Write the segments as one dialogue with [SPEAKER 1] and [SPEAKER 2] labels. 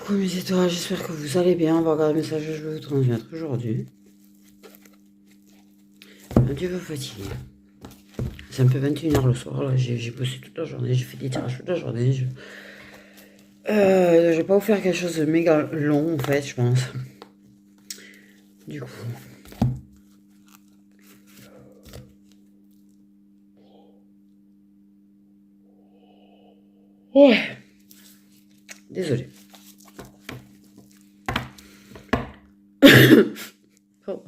[SPEAKER 1] Coucou mes étoiles, j'espère que vous allez bien. On va regarder le message que je vais vous transmettre aujourd'hui. Un petit peu fatigué. C'est un peu 21h le soir, là. J'ai bossé toute la journée, j'ai fait des tirages toute la journée. Je vais pas vous faire quelque chose de méga long en fait, je pense. Du coup. Ouais. Désolée. Oh.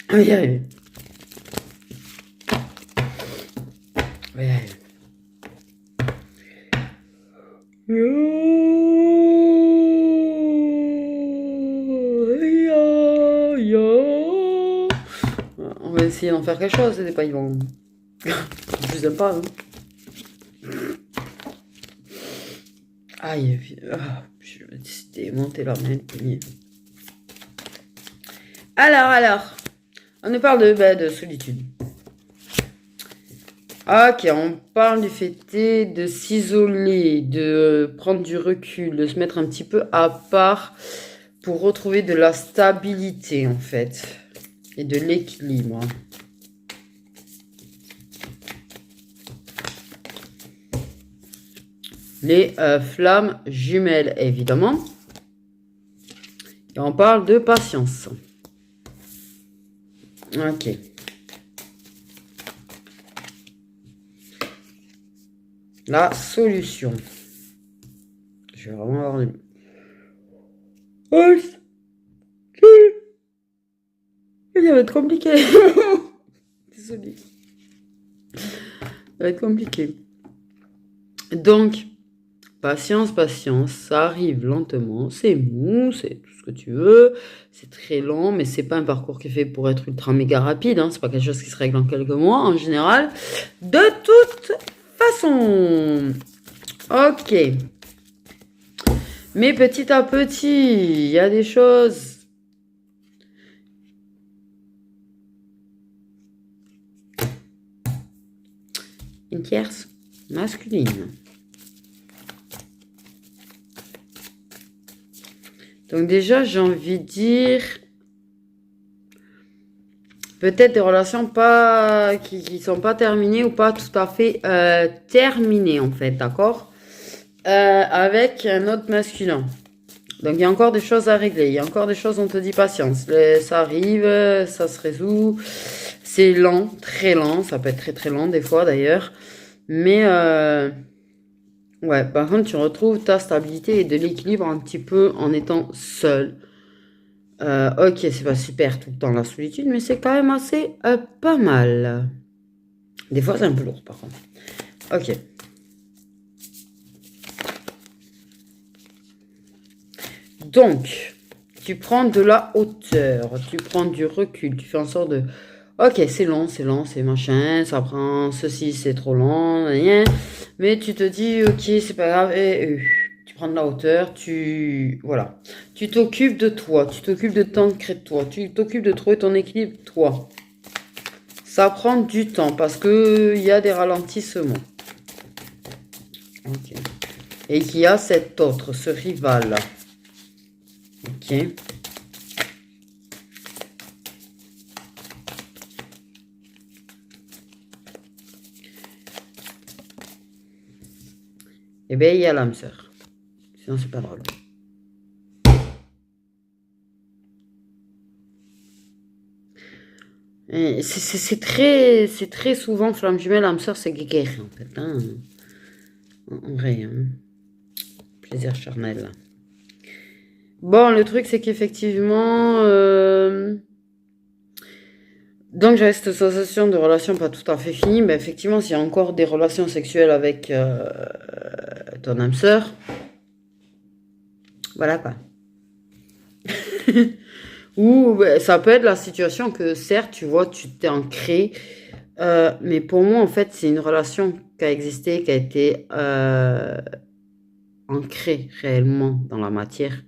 [SPEAKER 1] Aïe aïe. Aïe aïe. On va essayer d'en faire quelque chose, c'est pas ils vont. Je vous aime pas, hein. Aïe, je vais décider de monter la main. Alors, on nous parle de solitude. Ok, on parle du fait de s'isoler, de prendre du recul, de se mettre un petit peu à part pour retrouver de la stabilité en fait et de l'équilibre. Les flammes jumelles, évidemment. Et on parle de patience. Ok. La solution. Je vais vraiment avoir des... Il va être compliqué. Désolée. Ça va être compliqué. Donc, patience, ça arrive lentement, c'est mou, c'est tout ce que tu veux, c'est très lent, mais c'est pas un parcours qui est fait pour être ultra méga rapide, hein, c'est pas quelque chose qui se règle en quelques mois en général. De toute façon, ok. Mais petit à petit, il y a des choses. Une tierce masculine. Donc déjà, j'ai envie de dire peut-être des relations pas qui sont pas terminées ou pas tout à fait terminées en fait, d'accord, avec un autre masculin. Donc il y a encore des choses à régler, il y a encore des choses, on te dit patience, ça arrive, ça se résout, c'est lent, très lent, ça peut être très très lent des fois d'ailleurs, mais ouais, par contre tu retrouves ta stabilité et de l'équilibre un petit peu en étant seul. Ok, c'est pas super tout le temps la solitude, mais c'est quand même assez pas mal. Des fois c'est un peu lourd par contre. Ok. Donc, tu prends de la hauteur, tu prends du recul, tu fais en sorte de... Ok, c'est long, c'est machin, ça prend ceci, c'est trop long, rien. Mais tu te dis, ok, c'est pas grave, et, tu prends de la hauteur, voilà. Tu t'occupes de toi, tu t'occupes de t'ancrer de toi, tu t'occupes de trouver ton équilibre, toi. Ça prend du temps parce que il y a des ralentissements. Ok. Et qu'il y a cet autre, ce rival. Ok. Eh bien, il y a l'âme sœur. Sinon, c'est pas drôle. C'est très souvent flamme jumelle, âme sœur, c'est guéguerre, en fait. Hein. En vrai, hein. Plaisir charnel. Bon, le truc, c'est qu'effectivement... donc, j'avais cette sensation de relation pas tout à fait finie, mais effectivement, s'il y a encore des relations sexuelles avec ton âme sœur, voilà quoi. Ou ça peut être la situation que, certes, tu vois, tu t'es ancré, mais pour moi, en fait, c'est une relation qui a existé, qui a été ancrée réellement dans la matière.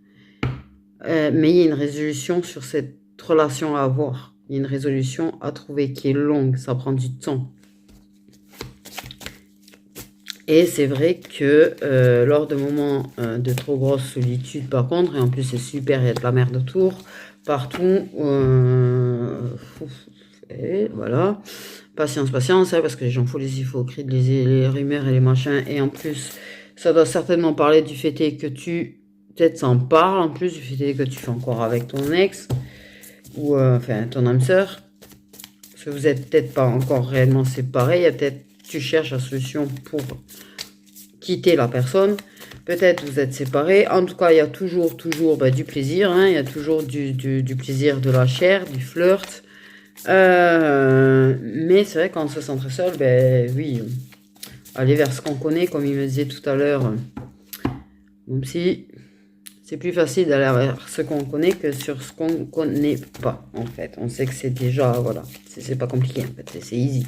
[SPEAKER 1] Mais il y a une résolution sur cette relation à avoir. Il y a une résolution à trouver qui est longue, ça prend du temps. Et c'est vrai que lors de moments de trop grosse solitude, par contre, et en plus c'est super, il y a de la merde autour, partout, et voilà, patience, patience, hein, parce que les gens font les hypocrites, les rumeurs et les machins, et en plus, ça doit certainement parler du fait que tu, peut-être ça en parle, en plus du fait que tu fais encore avec ton ex, ou enfin ton âme sœur, parce que vous êtes peut-être pas encore réellement séparés, il y a peut-être, tu cherches la solution pour quitter la personne, peut-être vous êtes séparés, en tout cas il y a toujours du plaisir, hein, il y a toujours du plaisir de la chair, du flirt, mais c'est vrai quand on se sent très seul, ben oui, aller vers ce qu'on connaît, comme il me disait tout à l'heure, même si c'est plus facile d'aller vers ce qu'on connaît que sur ce qu'on connaît pas, en fait. On sait que c'est déjà, voilà, c'est pas compliqué, en fait, c'est easy.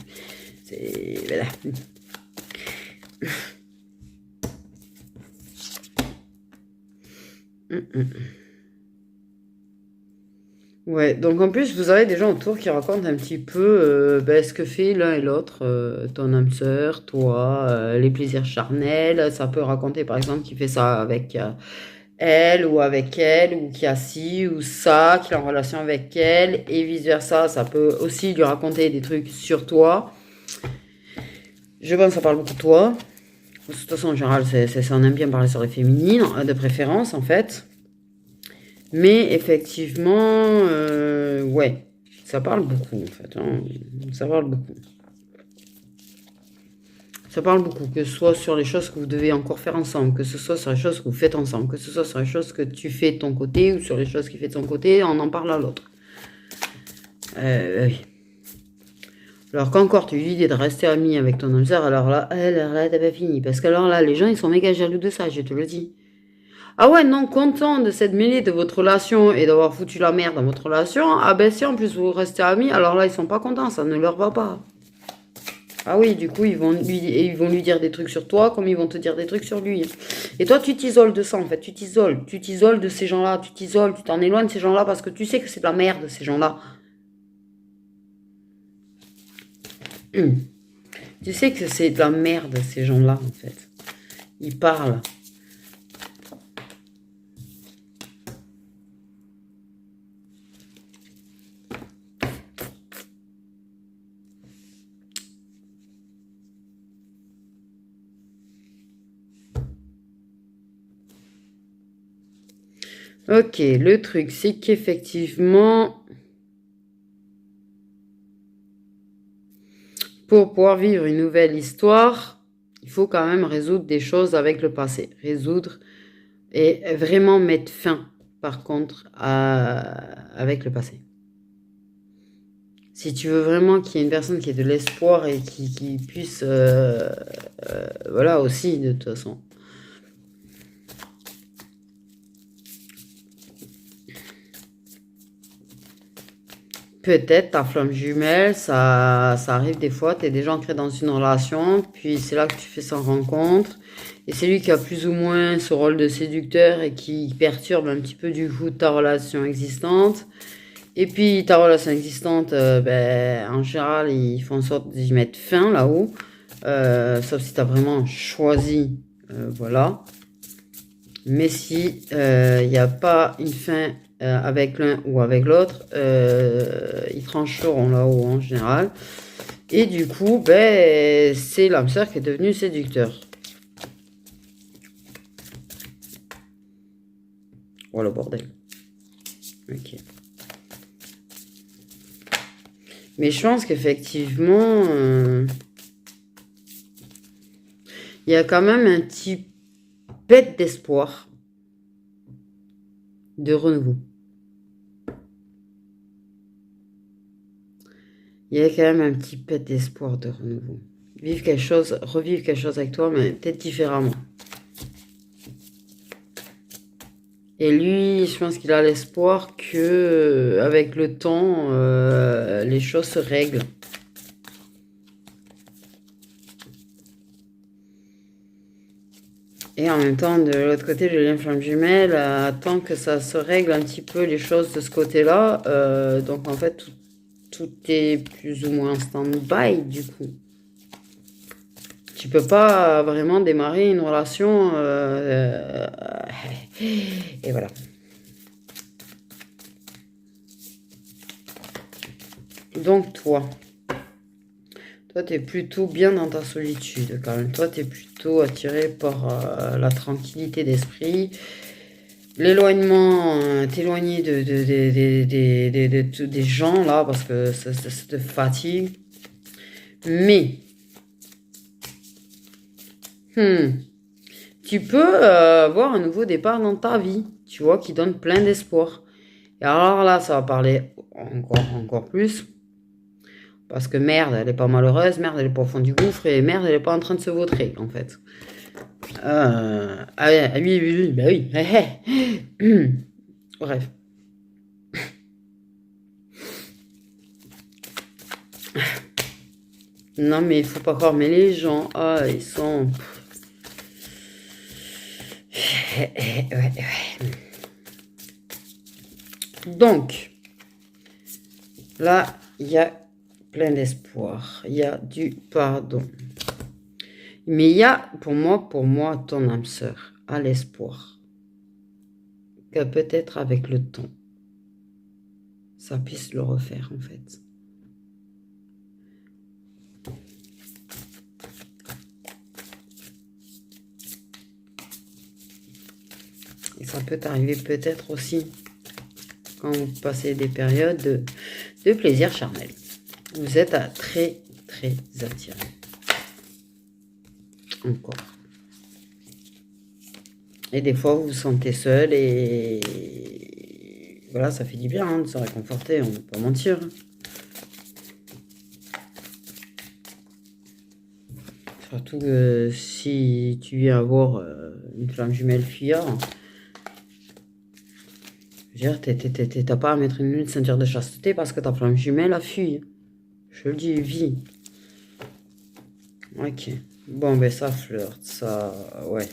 [SPEAKER 1] C'est, voilà. Ouais, donc en plus, vous avez des gens autour qui racontent un petit peu ce que fait l'un et l'autre, ton âme sœur, toi, les plaisirs charnels. Ça peut raconter, par exemple, qui fait ça avec elle, ou qui a ci ou ça, qui est en relation avec elle, et vice-versa. Ça peut aussi lui raconter des trucs sur toi. Je pense que ça parle beaucoup de toi. De toute façon, en général, ça en aime bien parler sur les féminines, de préférence, en fait. Mais effectivement, ouais, ça parle beaucoup en fait, hein. Ça parle beaucoup. Ça parle beaucoup, que ce soit sur les choses que vous devez encore faire ensemble, que ce soit sur les choses que vous faites ensemble, que ce soit sur les choses que tu fais de ton côté ou sur les choses qu'il fait de son côté, on en parle à l'autre. Oui. Alors qu'encore tu lui dis de rester ami avec ton âme sœur, alors là, t'as pas fini. Parce que alors là, les gens, ils sont méga jaloux de ça, je te le dis. Ah ouais, non, content de cette mêlée de votre relation et d'avoir foutu la merde dans votre relation. Ah ben si en plus vous restez amis, alors là ils sont pas contents, ça ne leur va pas. Ah oui, du coup ils vont lui dire des trucs sur toi comme ils vont te dire des trucs sur lui. Et toi tu t'isoles de ça en fait, tu t'isoles de ces gens-là, tu t'isoles, tu t'en éloignes de ces gens-là parce que tu sais que c'est de la merde ces gens-là. Tu sais que c'est de la merde ces gens-là en fait. Ils parlent. Ok, le truc, c'est qu'effectivement, pour pouvoir vivre une nouvelle histoire, il faut quand même résoudre des choses avec le passé. Résoudre et vraiment mettre fin, par contre, avec le passé. Si tu veux vraiment qu'il y ait une personne qui ait de l'espoir et qui puisse, voilà, aussi, de toute façon. Peut-être ta flamme jumelle, ça arrive des fois, tu es déjà ancré dans une relation, puis c'est là que tu fais sa rencontre, et c'est lui qui a plus ou moins ce rôle de séducteur et qui perturbe un petit peu du coup ta relation existante. Et puis ta relation existante, en général, ils font en sorte d'y mettre fin là-haut, sauf si tu as vraiment choisi, voilà. Mais si il n'y a pas une fin avec l'un ou avec l'autre, ils trancheront là-haut en général. Et du coup, c'est l'âme sœur qui est devenu séducteur. Voilà, bordel. Ok. Mais je pense qu'effectivement, il y a quand même un petit pet d'espoir de renouveau. Il y a quand même un petit pet d'espoir de renouveau. Vivre quelque chose, revivre quelque chose avec toi, mais peut-être différemment. Et lui, je pense qu'il a l'espoir que, avec le temps, les choses se règlent. Et en même temps, de l'autre côté, j'ai une flamme jumelle, attend que ça se règle un petit peu les choses de ce côté-là. Donc en fait, tout est plus ou moins en stand-by, du coup. Tu peux pas vraiment démarrer une relation. Et voilà. Donc, toi, tu es plutôt bien dans ta solitude, quand même. Toi, tu es plutôt attiré par la tranquillité d'esprit. L'éloignement, t'éloigner des gens, là, parce que ça te fatigue. Mais, tu peux avoir un nouveau départ dans ta vie, tu vois, qui donne plein d'espoir. Et alors là, ça va parler encore plus. Parce que merde, elle est pas malheureuse, merde, elle est pas au fond du gouffre, et merde, elle est pas en train de se vautrer, en fait. Ah oui, bah oui. Bref. Non, mais il faut pas croire, mais les gens, ils sont... Ouais. Donc, là, il y a plein d'espoir. Il y a du pardon. Mais il y a, pour moi, ton âme sœur a l'espoir que peut-être avec le temps, ça puisse le refaire, en fait. Et ça peut t'arriver peut-être aussi quand vous passez des périodes de plaisir charnel. Vous êtes très, très attirés. Encore. Et des fois, vous vous sentez seul et voilà, ça fait du bien hein, de se réconforter, on ne peut pas mentir. Surtout que si tu viens avoir une flamme jumelle fuyard, je veux dire, t'as pas à mettre une ceinture de chasteté parce que ta flamme jumelle a fui. Je le dis, vie. Ok. Bon, ben ça flirte, ça... Ouais.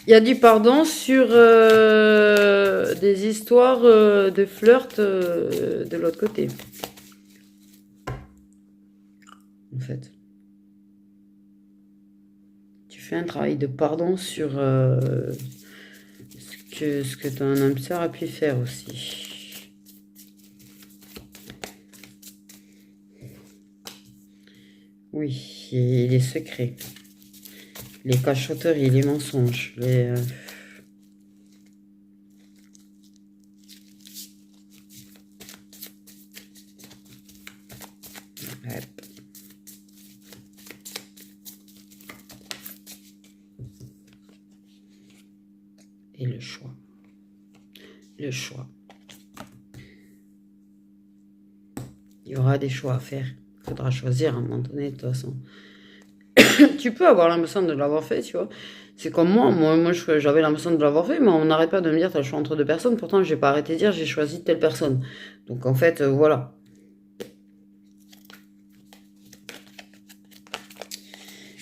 [SPEAKER 1] Il y a du pardon sur des histoires de flirt de l'autre côté. En fait. Tu fais un travail de pardon sur ce que ton âme sœur a pu faire aussi. Oui, et les secrets. Les cachotteries, les mensonges, les... Et le choix. Le choix. Il y aura des choix à faire. Il faudra choisir à un moment donné, de toute façon. Tu peux avoir l'impression de l'avoir fait, tu vois. C'est comme moi j'avais l'impression de l'avoir fait, mais on n'arrête pas de me dire, t'as le choix entre deux personnes. Pourtant, j'ai pas arrêté de dire, j'ai choisi telle personne. Donc, en fait, voilà.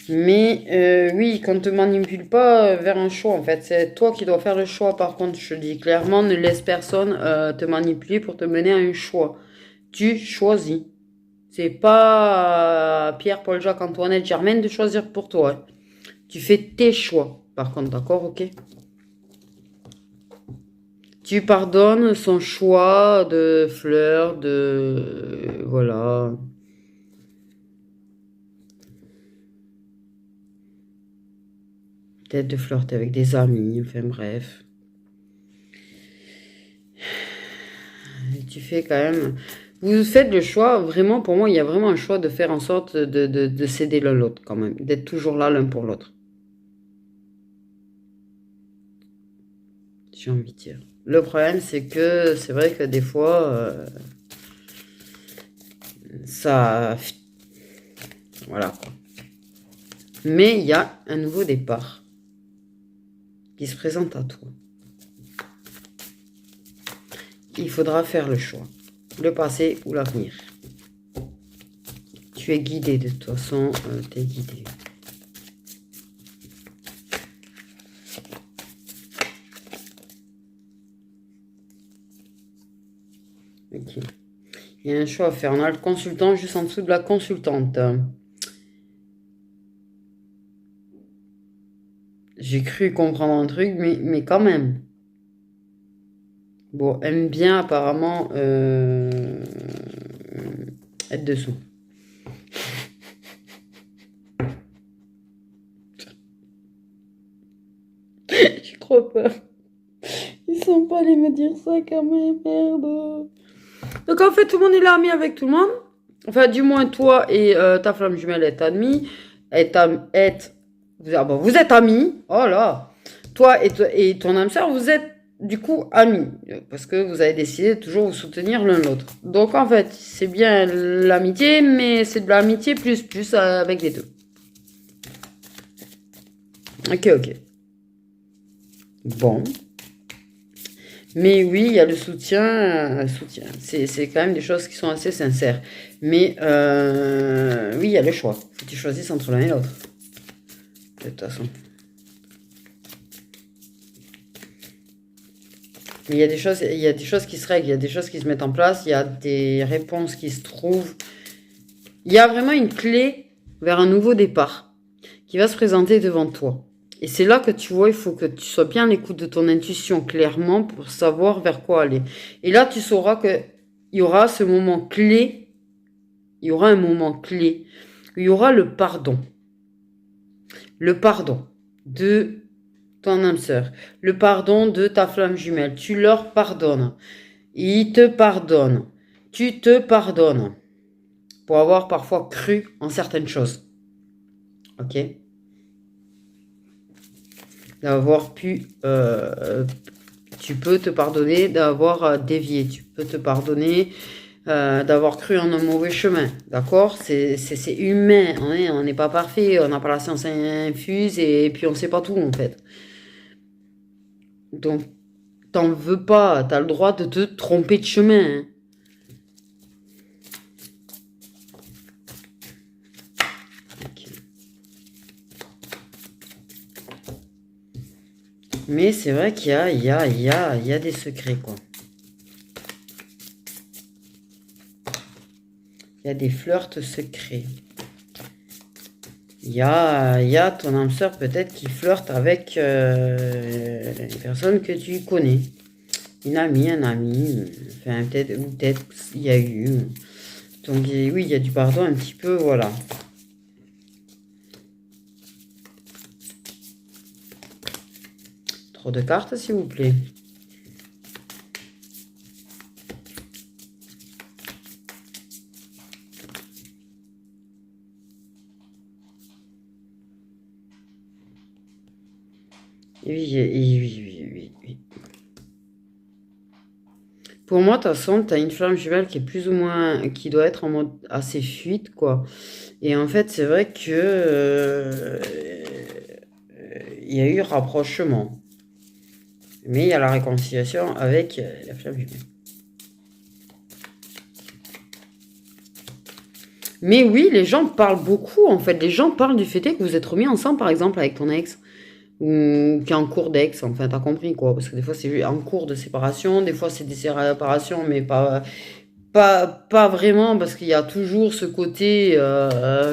[SPEAKER 1] Mais oui, qu'on ne te manipule pas vers un choix, en fait. C'est toi qui dois faire le choix. Par contre, je te dis clairement, ne laisse personne te manipuler pour te mener à un choix. Tu choisis. C'est pas Pierre, Paul, Jacques, Antoinette, Germaine de choisir pour toi. Hein. Tu fais tes choix. Par contre, d'accord, ok? Tu pardonnes son choix de fleurs, de... Voilà. Peut-être de flirter avec des amis, enfin bref. Et tu fais quand même... Vous faites le choix, vraiment, pour moi, il y a vraiment un choix de faire en sorte de s'aider l'un l'autre quand même. D'être toujours là l'un pour l'autre. J'ai envie de dire. Le problème, c'est que c'est vrai que des fois, ça... Voilà quoi. Mais il y a un nouveau départ qui se présente à toi. Il faudra faire le choix. Le passé ou l'avenir. Tu es guidé de toute façon, tu es guidé. Ok. Il y a un choix à faire. On a le consultant juste en dessous de la consultante. J'ai cru comprendre un truc, mais quand même. Bon, aime bien apparemment être dessous. Je crois pas. Ils sont pas allés me dire ça quand même, merde. Donc en fait, tout le monde est là ami avec tout le monde. Enfin, du moins, toi et ta flamme jumelle est amie. Vous êtes amis. Oh là. Toi et ton âme sœur, vous êtes du coup amis. Parce que vous avez décidé de toujours vous soutenir l'un l'autre. Donc en fait, c'est bien l'amitié, mais c'est de l'amitié plus avec les deux. Ok. Bon. Mais oui, il y a le soutien. C'est quand même des choses qui sont assez sincères. Mais oui, il y a le choix. Faut que tu choisisses entre l'un et l'autre. De toute façon. Mais il y a des choses qui se règlent, il y a des choses qui se mettent en place, il y a des réponses qui se trouvent. Il y a vraiment une clé vers un nouveau départ qui va se présenter devant toi. Et c'est là que tu vois, il faut que tu sois bien à l'écoute de ton intuition clairement pour savoir vers quoi aller. Et là, tu sauras que il y aura ce moment clé, il y aura un moment clé, il y aura le pardon. Le pardon de ton âme sœur, le pardon de ta flamme jumelle. Tu leur pardonnes. Ils te pardonnent. Tu te pardonnes pour avoir parfois cru en certaines choses. Ok? D'avoir pu... tu peux te pardonner d'avoir dévié. Tu peux te pardonner d'avoir cru en un mauvais chemin. D'accord? C'est humain. On n'est pas parfait. On n'a pas la science infuse et puis on ne sait pas tout en fait. Donc, t'en veux pas. T'as le droit de te tromper de chemin. Hein. Mais c'est vrai qu'il y a des secrets, quoi. Il y a des flirts secrets. Il y a ton âme sœur peut-être qui flirte avec une personne que tu connais. Une amie, un ami. Enfin, peut-être il y a eu. Donc oui, il y a du pardon un petit peu, voilà. Trop de cartes, s'il vous plaît. Oui. Pour moi, de toute façon, tu as une flamme jumelle qui est plus ou moins... qui doit être en mode assez fuite, quoi. Et en fait, c'est vrai que... il y a eu rapprochement. Mais il y a la réconciliation avec la flamme jumelle. Mais oui, les gens parlent beaucoup, en fait. Les gens parlent du fait que vous êtes remis ensemble, par exemple, avec ton ex. Ou qui est en cours d'ex, enfin, t'as compris, quoi. Parce que des fois, c'est en cours de séparation. Des fois, c'est des séparations, mais pas vraiment, parce qu'il y a toujours ce côté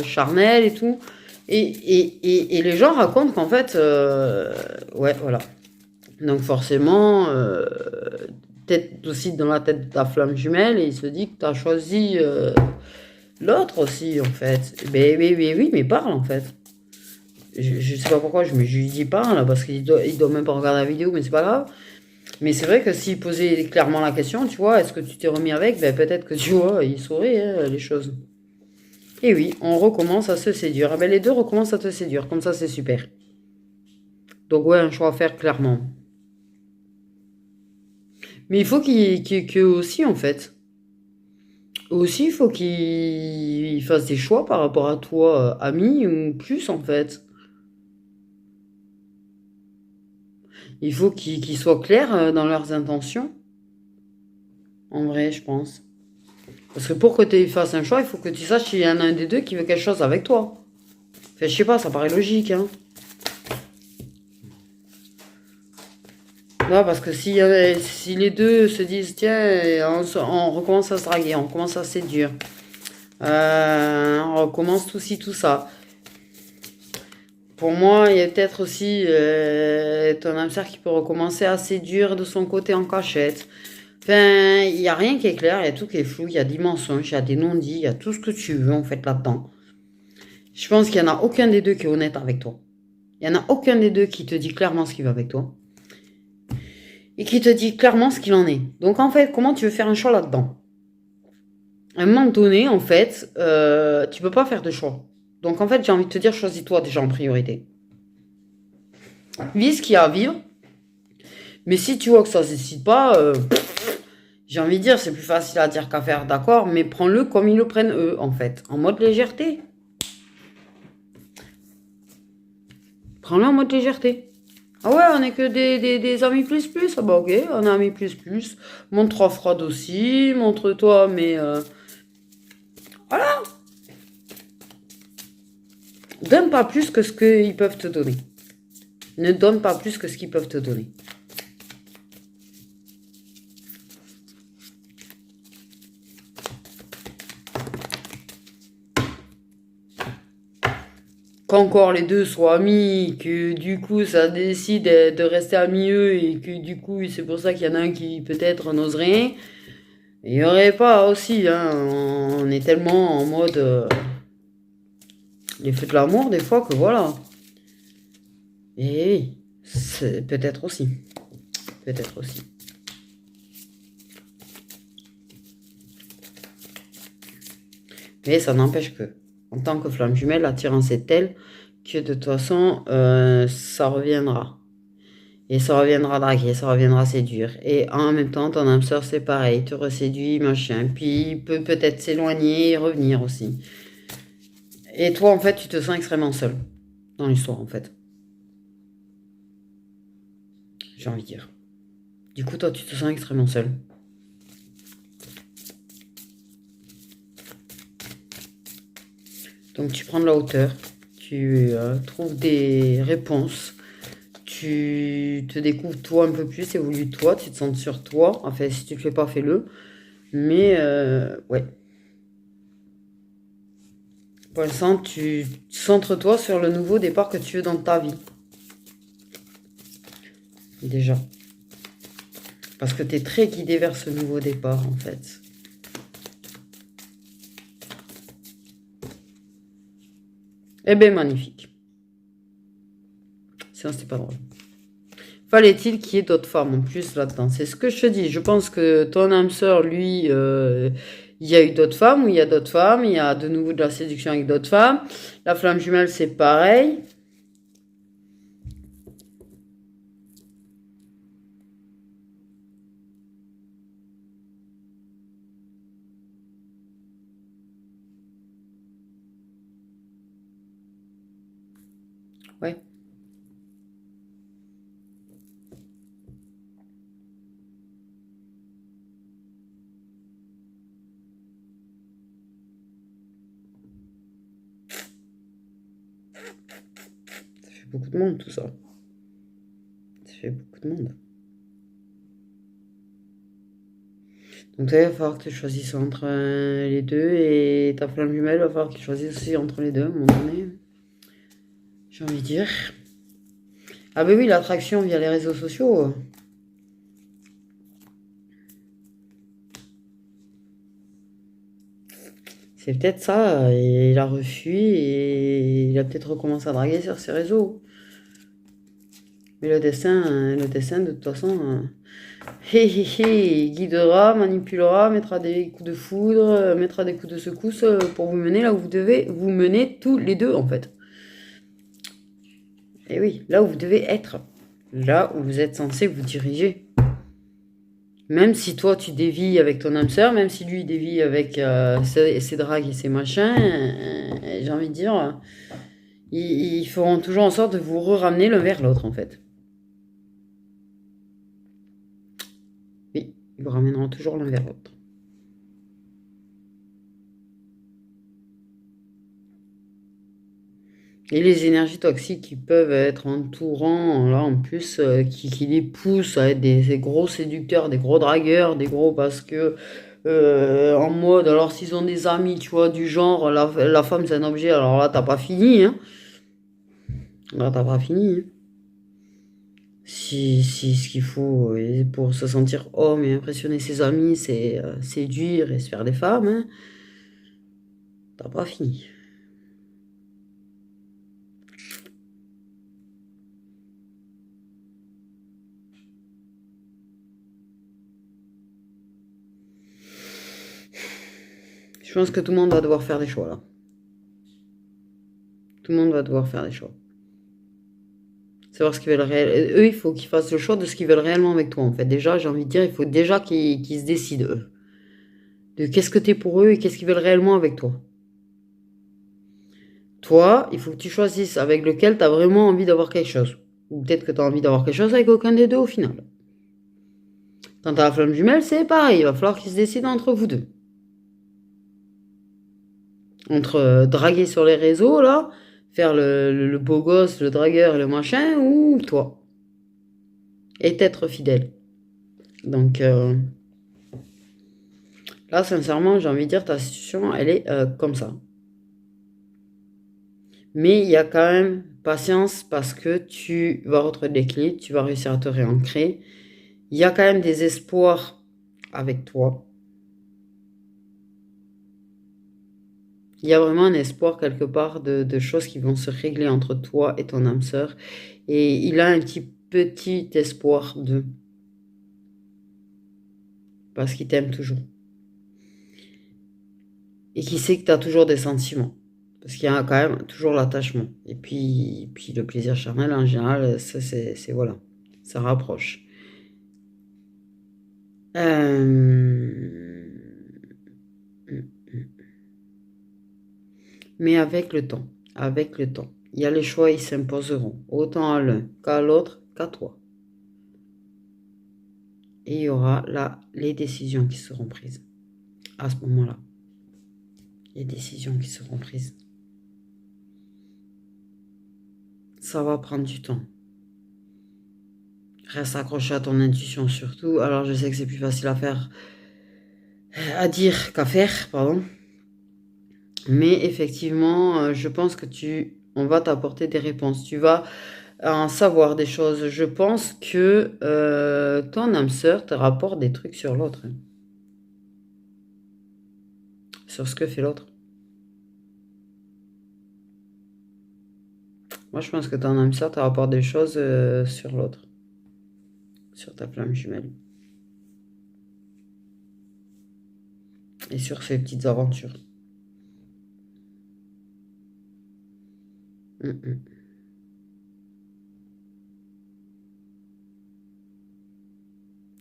[SPEAKER 1] charnel et tout. Et les gens racontent qu'en fait... ouais, voilà. Donc forcément, peut-être aussi dans la tête de ta flamme jumelle, et il se dit que tu as choisi l'autre aussi, en fait. Oui, mais parle, en fait. Je sais pas pourquoi je lui dis parle, parce qu'il doit même pas regarder la vidéo, mais c'est pas grave. Mais c'est vrai que s'il posait clairement la question, tu vois, est-ce que tu t'es remis avec, ben peut-être que tu vois, il saurait les choses. Et oui, on recommence à se séduire. Ah ben, les deux recommencent à te séduire, comme ça c'est super. Donc ouais, un choix à faire clairement. Mais il faut qu'il aussi, en fait. Aussi, il faut qu'il fasse des choix par rapport à toi, ami, ou plus, en fait. Il faut qu'ils soient clairs dans leurs intentions. En vrai, je pense. Parce que pour que tu fasses un choix, il faut que tu saches s'il y en a un des deux qui veut quelque chose avec toi. Enfin, je sais pas, ça paraît logique, hein. Non, parce que si les deux se disent, tiens, on recommence à se draguer, on commence à se séduire, on recommence tout ci, tout ça. Pour moi, il y a peut-être aussi ton âme sœur qui peut recommencer à séduire de son côté en cachette. Enfin, il n'y a rien qui est clair, il y a tout qui est flou, il y a des mensonges, il y a des non-dits, il y a tout ce que tu veux en fait là-dedans. Je pense qu'il n'y en a aucun des deux qui est honnête avec toi. Il n'y en a aucun des deux qui te dit clairement ce qu'il veut avec toi. Et qui te dit clairement ce qu'il en est. Donc en fait, comment tu veux faire un choix là-dedans? À un moment donné, en fait, tu peux pas faire de choix. Donc en fait, j'ai envie de te dire, choisis-toi déjà en priorité. Vis ce qu'il y a à vivre. Mais si tu vois que ça se décide pas, j'ai envie de dire, c'est plus facile à dire qu'à faire, d'accord, mais prends-le comme ils le prennent eux, en fait, en mode légèreté. Prends-le en mode légèreté. Ah ouais, on est que des amis plus plus. Ah bah ok, on est amis plus plus. Montre-toi froide aussi, montre-toi, mais voilà. Donne pas plus que ce qu'ils peuvent te donner. Ne donne pas plus que ce qu'ils peuvent te donner. Qu'encore les deux soient amis, que du coup ça décide de rester amis eux et que du coup c'est pour ça qu'il y en a un qui peut-être n'ose rien. Il n'y aurait pas aussi, hein, on est tellement en mode les feux de l'amour des fois que voilà. Et oui, c'est peut-être aussi. Peut-être aussi. Mais ça n'empêche que, en tant que flamme jumelle, l'attirance est telle que de toute façon, ça reviendra. Et ça reviendra draguer, ça reviendra séduire. Et en même temps, ton âme sœur, c'est pareil, te reséduit, machin. Puis il peut peut-être s'éloigner et revenir aussi. Et toi, en fait, tu te sens extrêmement seul dans l'histoire, en fait. J'ai envie de dire. Du coup, toi, tu te sens extrêmement seul. Donc, tu prends de la hauteur, tu trouves des réponses, tu te découvres toi un peu plus, évolue toi, tu te sens sur toi. Enfin, si tu le fais pas, fais-le. Mais, ouais. Pour l'instant, tu centres-toi sur le nouveau départ que tu veux dans ta vie. Déjà. Parce que tu es très guidé vers ce nouveau départ, en fait. Eh bien, magnifique. Sinon, c'était pas drôle. Fallait-il qu'il y ait d'autres femmes en plus là-dedans? C'est ce que je te dis. Je pense que ton âme sœur, lui, il y a eu d'autres femmes, ou il y a d'autres femmes, il y a de nouveau de la séduction avec d'autres femmes. La flamme jumelle, c'est pareil. Ouais. Ça fait beaucoup de monde, tout ça. Ça fait beaucoup de monde. Donc, ça, il va falloir que tu choisisses entre les deux. Et ta flamme jumelle, il va falloir qu'il choisisse aussi entre les deux, à un moment donné. J'ai envie de dire. Ah ben oui, l'attraction via les réseaux sociaux. C'est peut-être ça. Et il a refui et il a peut-être recommencé à draguer sur ses réseaux. Mais le dessin de toute façon, guidera, manipulera, mettra des coups de foudre, mettra des coups de secousse pour vous mener là où vous devez vous mener tous les deux en fait. Et oui, là où vous devez être. Là où vous êtes censé vous diriger. Même si toi tu dévies avec ton âme sœur, même si lui dévie avec ses dragues et ses machins, j'ai envie de dire, ils feront toujours en sorte de vous ramener l'un vers l'autre en fait. Oui, ils vous ramèneront toujours l'un vers l'autre. Et les énergies toxiques qui peuvent être entourant, là, en plus, qui les poussent à être des gros séducteurs, des gros dragueurs, des gros parce que, en mode, alors s'ils ont des amis, tu vois, du genre, la femme c'est un objet, alors là, t'as pas fini, hein. Là, t'as pas fini, hein. Si ce qu'il faut pour se sentir homme et impressionner ses amis, c'est séduire et se faire des femmes, hein, t'as pas fini. Je pense que tout le monde va devoir faire des choix là. Tout le monde va devoir faire des choix. Savoir ce qu'ils veulent réellement. Eux, il faut qu'ils fassent le choix de ce qu'ils veulent réellement avec toi, en fait. Déjà, j'ai envie de dire, il faut déjà qu'ils se décident, eux. De qu'est-ce que t'es pour eux et qu'est-ce qu'ils veulent réellement avec toi. Toi, il faut que tu choisisses avec lequel t'as vraiment envie d'avoir quelque chose. Ou peut-être que t'as envie d'avoir quelque chose avec aucun des deux au final. Quand t'as la flamme jumelle, c'est pareil. Il va falloir qu'ils se décident entre vous deux. Entre draguer sur les réseaux, là, faire le beau gosse, le dragueur et le machin, ou toi. Et t'être fidèle. Donc, là, sincèrement, j'ai envie de dire, ta situation, elle est comme ça. Mais il y a quand même patience parce que tu vas retrouver de l'équilibre, tu vas réussir à te réancrer. Il y a quand même des espoirs avec toi. Il y a vraiment un espoir quelque part de choses qui vont se régler entre toi et ton âme sœur. Et il a un petit espoir de... Parce qu'il t'aime toujours. Et qu'il sait que tu as toujours des sentiments. Parce qu'il y a quand même toujours l'attachement. Et puis le plaisir charnel, en général, ça, c'est voilà. Ça rapproche. Euh, Mais avec le temps. Avec le temps. Il y a les choix, ils s'imposeront. Autant à l'un qu'à l'autre, qu'à toi. Et il y aura là les décisions qui seront prises. À ce moment-là. Les décisions qui seront prises. Ça va prendre du temps. Reste accroché à ton intuition surtout. Alors je sais que c'est plus facile à dire qu'à faire, pardon. Mais effectivement, je pense que on va t'apporter des réponses. Tu vas en savoir des choses. Je pense que ton âme sœur te rapporte des trucs sur l'autre, hein. Sur ce que fait l'autre. Moi, je pense que ton âme sœur te rapporte des choses sur l'autre. Sur ta flamme jumelle. Et sur ses petites aventures.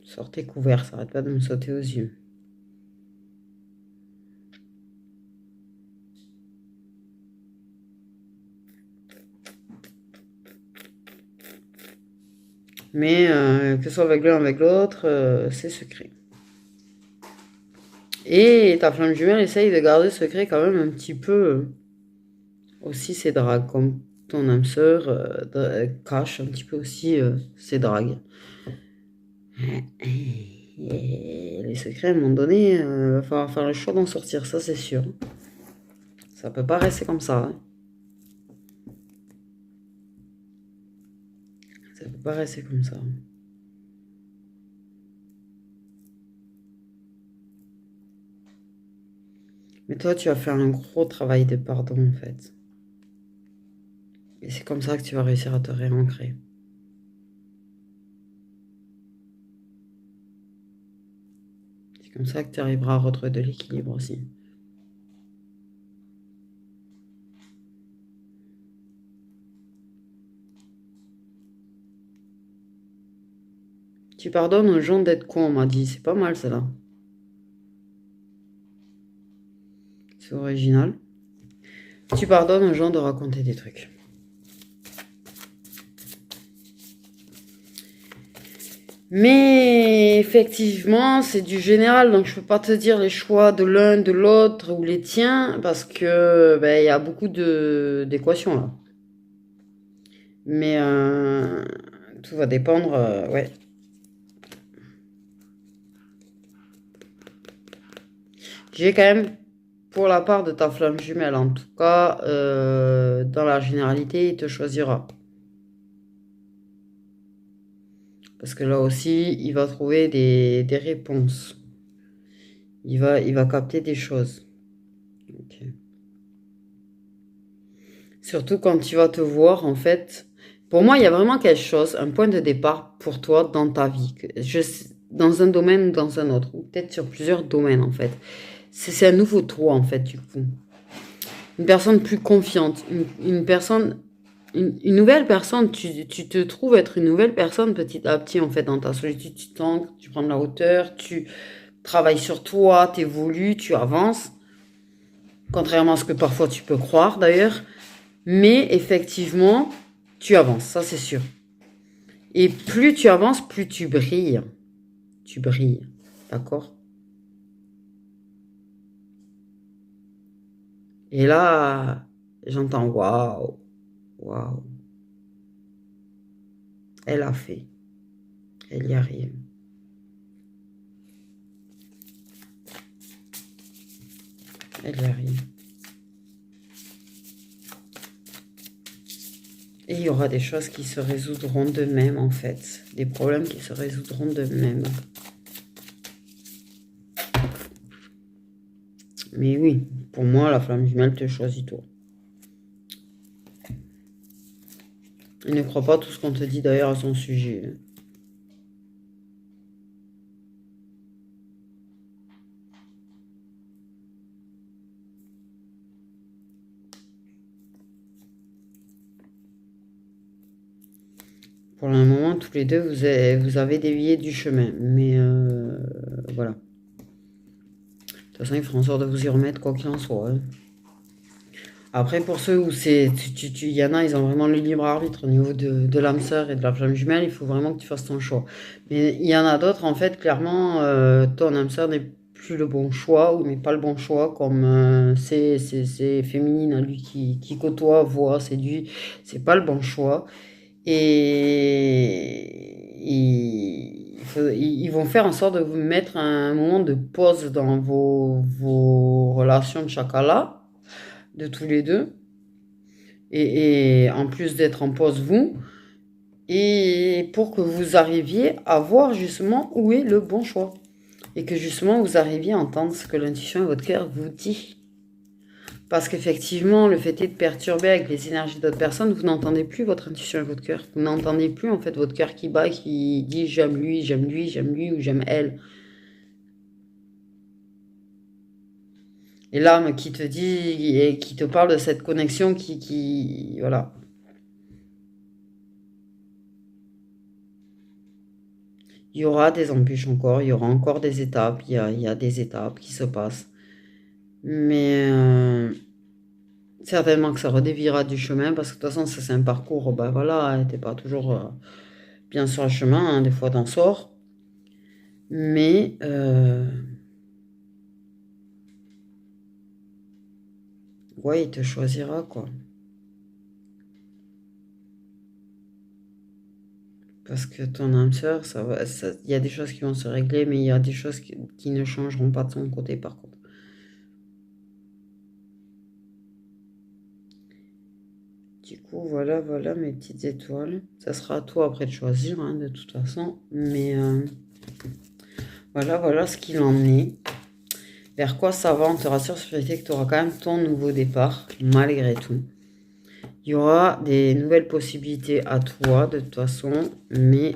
[SPEAKER 1] Sortez couvert, ça arrête pas de me sauter aux yeux. Mais que ce soit avec l'un ou avec l'autre, c'est secret. Et ta flamme jumelle essaye de garder secret quand même un petit peu aussi ses dragues, comme ton âme sœur cache un petit peu aussi ses dragues. Et les secrets, à un moment donné, il va falloir faire le choix d'en sortir, ça c'est sûr. Ça peut pas rester comme ça, hein. Ça peut pas rester comme ça. Mais toi, tu vas faire un gros travail de pardon, en fait. Et c'est comme ça que tu vas réussir à te réancrer. C'est comme ça que tu arriveras à retrouver de l'équilibre aussi. Tu pardonnes aux gens d'être cons, on m'a dit. C'est pas mal, celle-là. C'est original. Tu pardonnes aux gens de raconter des trucs. Mais effectivement, c'est du général, donc je peux pas te dire les choix de l'un, de l'autre ou les tiens, parce que il y a beaucoup d'équations là. Mais tout va dépendre, ouais. J'ai quand même, pour la part de ta flamme jumelle, en tout cas, dans la généralité, il te choisira. Parce que là aussi, il va trouver des réponses. Il va capter des choses. Ok. Surtout quand tu vas te voir, en fait. Pour moi, il y a vraiment quelque chose, un point de départ pour toi dans ta vie. Dans un domaine ou dans un autre. Ou peut-être sur plusieurs domaines, en fait. C'est un nouveau toi, en fait, du coup. Une personne plus confiante. Une personne. Une nouvelle personne. Tu te trouves être une nouvelle personne petit à petit, en fait, dans ta solitude. Tu t'ancres, tu prends de la hauteur, tu travailles sur toi, tu évolues, tu avances. Contrairement à ce que parfois tu peux croire, d'ailleurs. Mais effectivement, tu avances, ça c'est sûr. Et plus tu avances, plus tu brilles. Tu brilles, d'accord? Et là, j'entends waouh, waouh. Elle a fait, elle y arrive. Elle y arrive. Et il y aura des choses qui se résoudront d'eux-mêmes en fait. Des problèmes qui se résoudront d'eux-mêmes. Mais oui, pour moi, la flamme jumelle te choisit toi. Et ne crois pas tout ce qu'on te dit d'ailleurs à son sujet. Pour le moment, tous les deux, vous avez dévié du chemin. Mais voilà. De toute façon, ils feront en sorte de vous y remettre, quoi qu'il en soit. Hein. Après, pour ceux où c'est. Il y en a, ils ont vraiment le libre arbitre au niveau de l'âme sœur et de la flamme jumelle. Il faut vraiment que tu fasses ton choix. Mais il y en a d'autres, en fait, clairement, ton âme sœur n'est plus le bon choix ou n'est pas le bon choix. Comme c'est féminine, hein, lui qui côtoie, voit, séduit. C'est pas le bon choix. Et ils vont faire en sorte de vous mettre un moment de pause dans vos relations de chacun de tous les deux. Et en plus d'être en pause, vous, et pour que vous arriviez à voir justement où est le bon choix. Et que justement vous arriviez à entendre ce que l'intuition et votre cœur vous dit. Parce qu'effectivement, le fait est de perturber avec les énergies d'autres personnes, vous n'entendez plus votre intuition et votre cœur. Vous n'entendez plus en fait votre cœur qui bat, qui dit j'aime lui, j'aime lui, j'aime lui ou j'aime elle. Et l'âme qui te dit et qui te parle de cette connexion voilà. Il y aura des embûches encore, il y aura encore des étapes, il y a des étapes qui se passent. Mais certainement que ça redéviera du chemin parce que de toute façon, ça c'est un parcours, ben voilà, t'es pas toujours bien sur le chemin, hein, des fois t'en sors. Mais ouais, il te choisira quoi. Parce que ton âme sœur, il y a des choses qui vont se régler, mais il y a des choses qui ne changeront pas de son côté par contre. Du coup, voilà, voilà mes petites étoiles. Ça sera à toi après de choisir, hein, de toute façon. Mais voilà, voilà ce qu'il en est. Vers quoi ça va, on te rassure sur le fait que tu auras quand même ton nouveau départ, malgré tout. Il y aura des nouvelles possibilités à toi, de toute façon, mais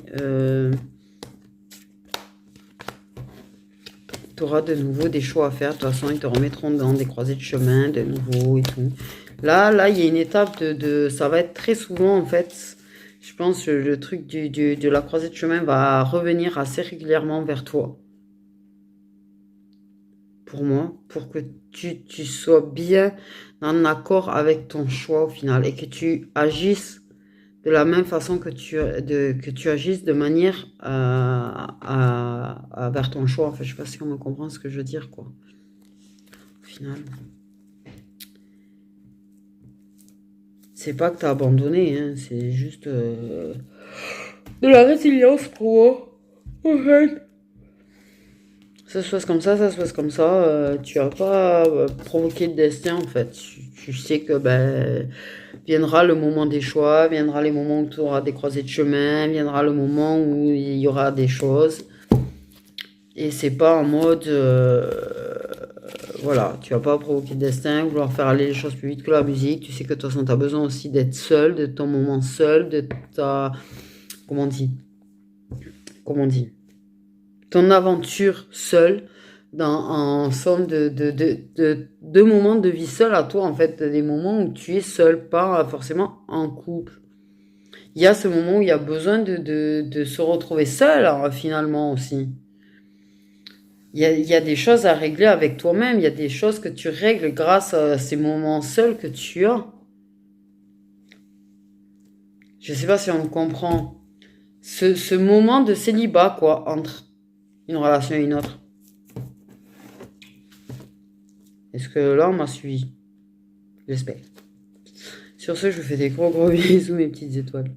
[SPEAKER 1] tu auras de nouveau des choix à faire. De toute façon, ils te remettront dans des croisées de chemin, de nouveau et tout. Là, il y a une étape ça va être très souvent, en fait, je pense que le truc de la croisée de chemin va revenir assez régulièrement vers toi. Pour moi, pour que tu sois bien en accord avec ton choix au final et que tu agisses de la même façon que que tu agisses de manière vers ton choix. Enfin, je sais pas si on me comprend ce que je veux dire, quoi. Au final. C'est pas que t'as abandonné, hein, c'est juste de la résilience pour moi. En fait. Ça se passe comme ça se passe comme ça. Tu vas pas provoquer le destin en fait. Tu sais que ben, viendra le moment des choix, viendra les moments où tu auras des croisées de chemin, viendra le moment où il y aura des choses. Et c'est pas en mode voilà, tu vas pas provoquer le destin, vouloir faire aller les choses plus vite que la musique. Tu sais que de toute façon, tu as besoin aussi d'être seul, de ton moment seul, de ta. Comment on dit? Comment on dit? Ton aventure seule, en somme de moments de vie seule à toi, en fait, des moments où tu es seul, pas forcément en couple. Il y a ce moment où il y a besoin de se retrouver seul, hein, finalement aussi. Il y a des choses à régler avec toi-même, il y a des choses que tu règles grâce à ces moments seuls que tu as. Je sais pas si on comprend. Ce moment de célibat, quoi, entre une relation et une autre. Est-ce que là, on m'a suivi? J'espère. Sur ce, je vous fais des gros bisous, mes petites étoiles.